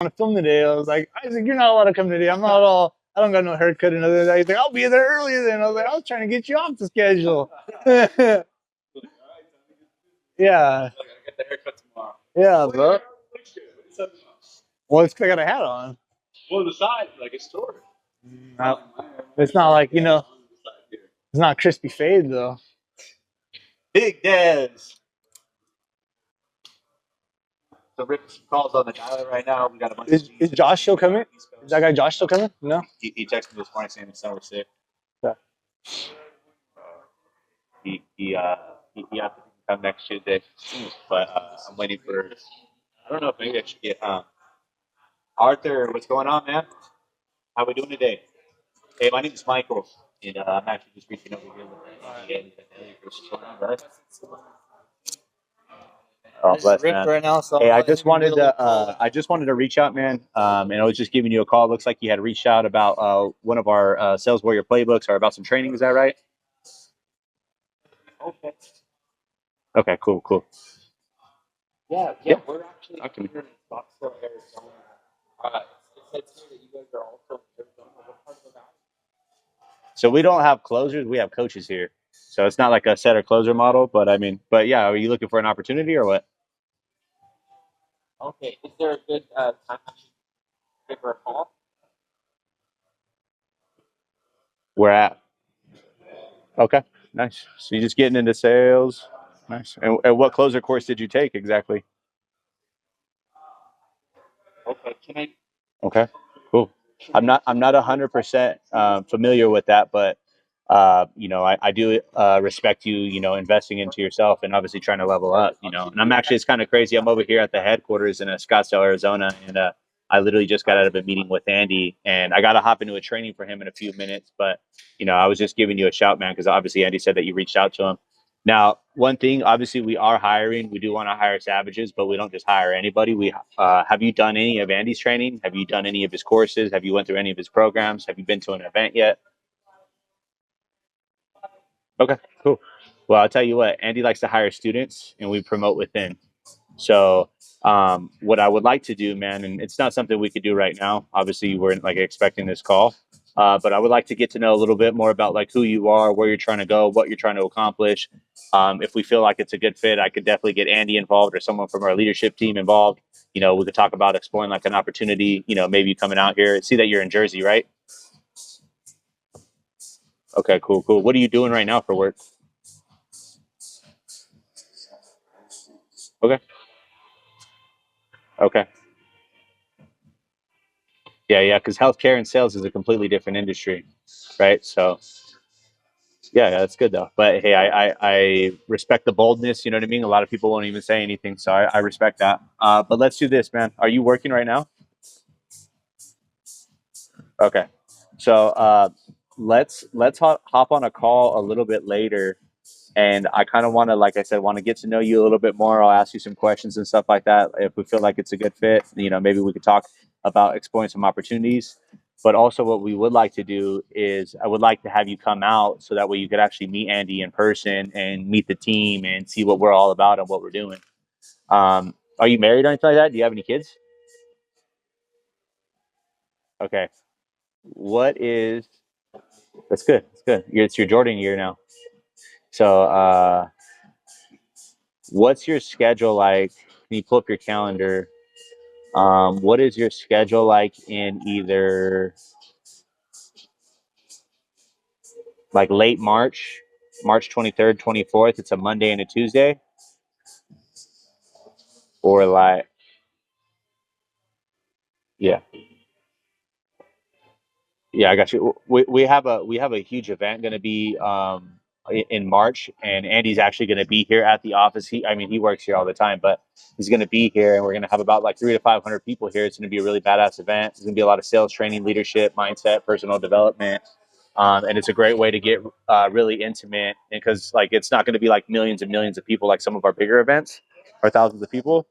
want to film today. I was like, Isaac, you're not allowed to come today. I'm not all. I don't got no haircut and other than. He's like, I'll be there earlier then. I was like, I was trying to get you off the schedule. Yeah. Get the haircut tomorrow. Yeah, bro. Well, it's 'cause I got a hat on. Well, the side, like it's short. It's not like, it's not crispy fade though. Big Dez. So Rick's calls on the dialer right now. We got a bunch Is Josh still coming? Is that guy Josh still coming? No. He texted me this morning saying his son was sick. Yeah. He has to come next Tuesday, but I'm waiting for. I don't know if maybe I should get Arthur. What's going on, man? How we doing today? Hey, my name is Michael, and I'm actually just reaching over here with Oh, bless, man. Right now, so Hey, I just wanted to reach out, man. And I was just giving you a call. Looks like you had reached out about one of our Sales Warrior playbooks or about some training. Is that right? Okay. Okay, cool. Yeah. Yeah. We're actually Okay. here in Scottsdale, Arizona. It says here that you guys are also in Arizona. What part of the valley? So we don't have closers. We have coaches here. So it's not like a setter closer model, but yeah, are you looking for an opportunity or what? Okay. Is there a good time I should give her a call? We're at. Okay, nice. So you're just getting into sales. Nice. And what closer course did you take exactly? Okay. Can I? Okay, cool. I'm not 100% familiar with that, but I do respect you, investing into yourself and obviously trying to level up, And I'm actually, it's kind of crazy. I'm over here at the headquarters in Scottsdale, Arizona, and I literally just got out of a meeting with Andy, and I got to hop into a training for him in a few minutes. But I was just giving you a shout, man, because obviously Andy said that you reached out to him. Now, one thing, obviously, we are hiring. We do want to hire Savages, but we don't just hire anybody. We have you done any of Andy's training? Have you done any of his courses? Have you went through any of his programs? Have you been to an event yet? Okay, cool. Well, I'll tell you what, Andy likes to hire students, and we promote within. So, what I would like to do, man, and it's not something we could do right now. Obviously, you weren't like expecting this call, but I would like to get to know a little bit more about like who you are, where you're trying to go, what you're trying to accomplish. If we feel like it's a good fit, I could definitely get Andy involved or someone from our leadership team involved. We could talk about exploring like an opportunity. Maybe coming out here. See that you're in Jersey, right? Okay, cool. What are you doing right now for work? Okay. Yeah, because healthcare and sales is a completely different industry, right? So, yeah, that's good though. But hey, I respect the boldness. You know what I mean? A lot of people won't even say anything, so I respect that. But let's do this, man. Are you working right now? Okay. So let's hop on a call a little bit later, and I kind of want to, like I said, want to get to know you a little bit more. I'll ask you some questions and stuff like that. If we feel like it's a good fit, maybe we could talk about exploring some opportunities. But also, what we would like to do is I would like to have you come out so that way you could actually meet Andy in person and meet the team and see what we're all about and what we're doing. Are you married or anything like that? Do you have any kids? Okay. What is That's good. That's good. It's your Jordan year now. So, what's your schedule like? Can you pull up your calendar? What is your schedule like in either like late March, March 23rd, 24th? It's a Monday and a Tuesday, or like, yeah, yeah, I got you. We have a huge event going to be in March, and Andy's actually going to be here at the office. He works here all the time, but he's going to be here, and we're going to have about like 300 to 500 people here. It's going to be a really badass event. There's going to be a lot of sales training, leadership, mindset, personal development, and it's a great way to get really intimate. And because like it's not going to be like millions and millions of people like some of our bigger events or thousands of people.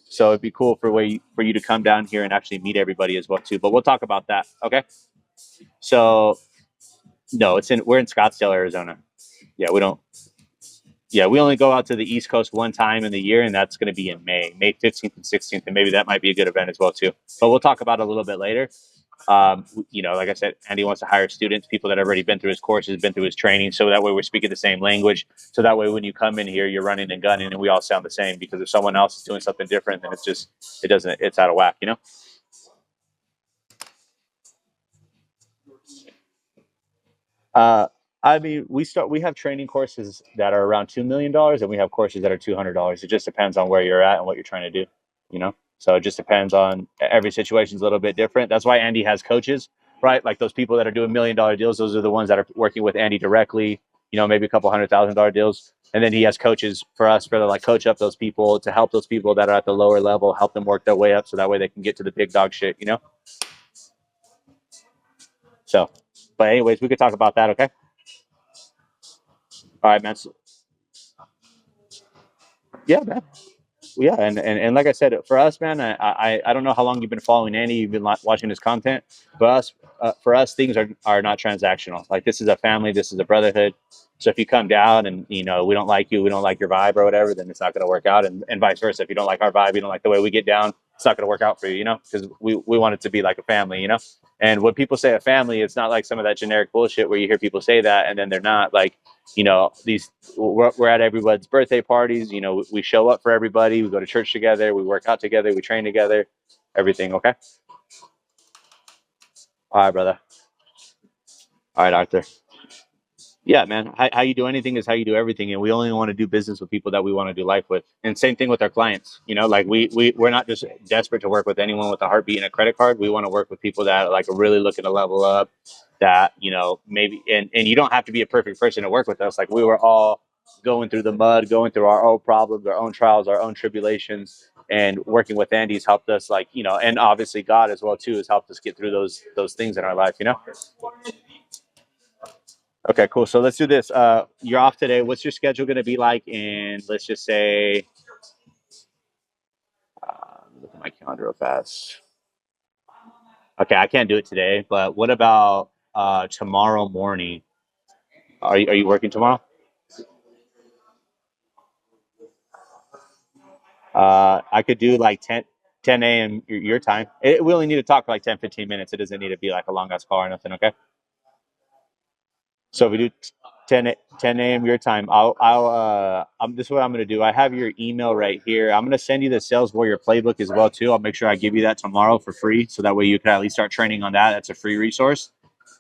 So it'd be cool for you to come down here and actually meet everybody as well too. But we'll talk about that. Okay. So no, we're in Scottsdale, Arizona. Yeah, we don't. Yeah, we only go out to the East Coast one time in the year, and that's going to be in May 15th and 16th, and maybe that might be a good event as well too. But we'll talk about it a little bit later. Like I said, Andy wants to hire students, people that have already been through his courses, been through his training, so that way we're speaking the same language. So that way, when you come in here, you're running and gunning, and we all sound the same. Because if someone else is doing something different, then it's out of whack, you know. I mean, we have training courses that are around $2 million, and we have courses that are $200. It just depends on where you're at and what you're trying to do, you know? So it just depends on, every situation's a little bit different. That's why Andy has coaches, right? Like those people that are doing $1 million deals, those are the ones that are working with Andy directly, maybe a couple $100,000 deals. And then he has coaches for us to like coach up those people, to help those people that are at the lower level, help them work their way up so that way they can get to the big dog shit, you know? So, but anyways, we could talk about that, okay? All right, man. Yeah, man. Yeah, and like I said, for us, man, I don't know how long you've been following Andy, you've been watching his content, but for us, things are not transactional. Like, this is a family, this is a brotherhood. So if you come down and we don't like you, we don't like your vibe or whatever, then it's not going to work out, and vice versa. If you don't like our vibe, you don't like the way we get down, it's not going to work out for you, because we want it to be like a family, And when people say a family, it's not like some of that generic bullshit where you hear people say that and then they're not. Like, we're at everybody's birthday parties. We show up for everybody. We go to church together. We work out together. We train together. Everything, okay? All right, brother. All right, Arthur. Yeah, man. How you do anything is how you do everything, and we only want to do business with people that we want to do life with. And same thing with our clients. Like we're not just desperate to work with anyone with a heartbeat and a credit card. We want to work with people that like are really looking to level up. That maybe and you don't have to be a perfect person to work with us. Like, we were all going through the mud, going through our own problems, our own trials, our own tribulations, and working with Andy's helped us. Like, and obviously God as well too has helped us get through those things in our life. Okay, cool. So let's do this. You're off today. What's your schedule going to be like? And let's just say, look at my calendar real fast. Okay, I can't do it today, but what about tomorrow morning? Are you working tomorrow? I could do like 10 a.m. your time. We only need to talk for like 10, 15 minutes. It doesn't need to be like a long ass call or nothing, okay? So if we do 10 a.m. your time, this is what I'm going to do. I have your email right here. I'm going to send you the Sales Warrior playbook as well too. I'll make sure I give you that tomorrow for free. So that way you can at least start training on that. That's a free resource.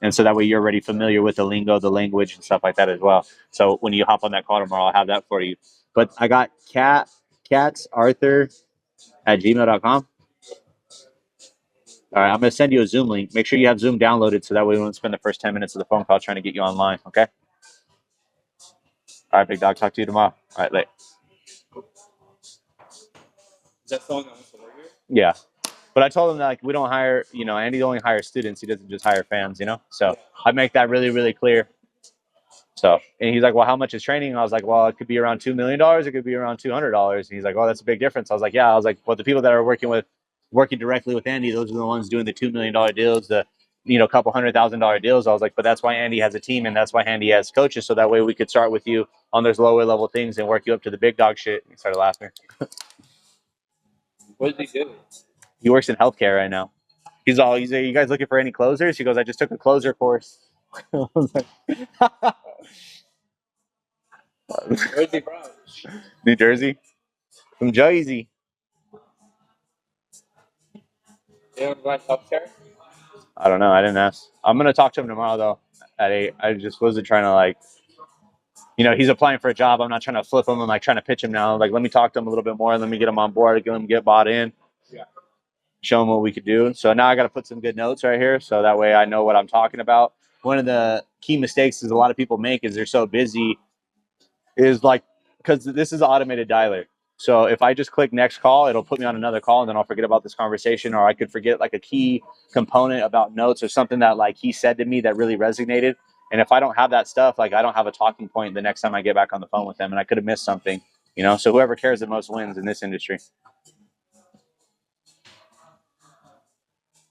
And so that way you're already familiar with the lingo, the language and stuff like that as well. So when you hop on that call tomorrow, I'll have that for you. But I got catsarthur@gmail.com. All right, I'm going to send you a Zoom link. Make sure you have Zoom downloaded so that way we won't spend the first 10 minutes of the phone call trying to get you online, okay? All right, big dog. Talk to you tomorrow. All right, late. Is that someone that wants to work here? Yeah. But I told him that, like, we don't hire, Andy only hires students. He doesn't just hire fans, So I make that really, really clear. So, and he's like, well, how much is training? I was like, well, it could be around $2 million. It could be around $200. And he's like, well, that's a big difference. I was like, yeah. I was like, well, the people that are working directly with Andy, those are the ones doing the $2 million deals, the, couple $100,000 deals. I was like, but that's why Andy has a team and that's why Andy has coaches. So that way we could start with you on those lower level things and work you up to the big dog shit. He started laughing. What does he do? He works in healthcare right now. He's like, you guys looking for any closers? He goes, I just took a closer course. I was like, Where's he from? New Jersey. From Jersey. You don't like healthcare? I don't know. I didn't ask. I'm going to talk to him tomorrow, though, at 8. I just wasn't trying to, like, he's applying for a job. I'm not trying to flip him. I'm, like, trying to pitch him now. Like, let me talk to him a little bit more. Let me get him on board. Get bought in. Yeah. Show him what we could do. So now I got to put some good notes right here so that way I know what I'm talking about. One of the key mistakes is a lot of people make is they're so busy is like, because this is an automated dialer. So if I just click next call, it'll put me on another call and then I'll forget about this conversation, or I could forget like a key component about notes or something that like he said to me that really resonated. And if I don't have that stuff, like I don't have a talking point the next time I get back on the phone with them, and I could have missed something, So whoever cares the most wins in this industry.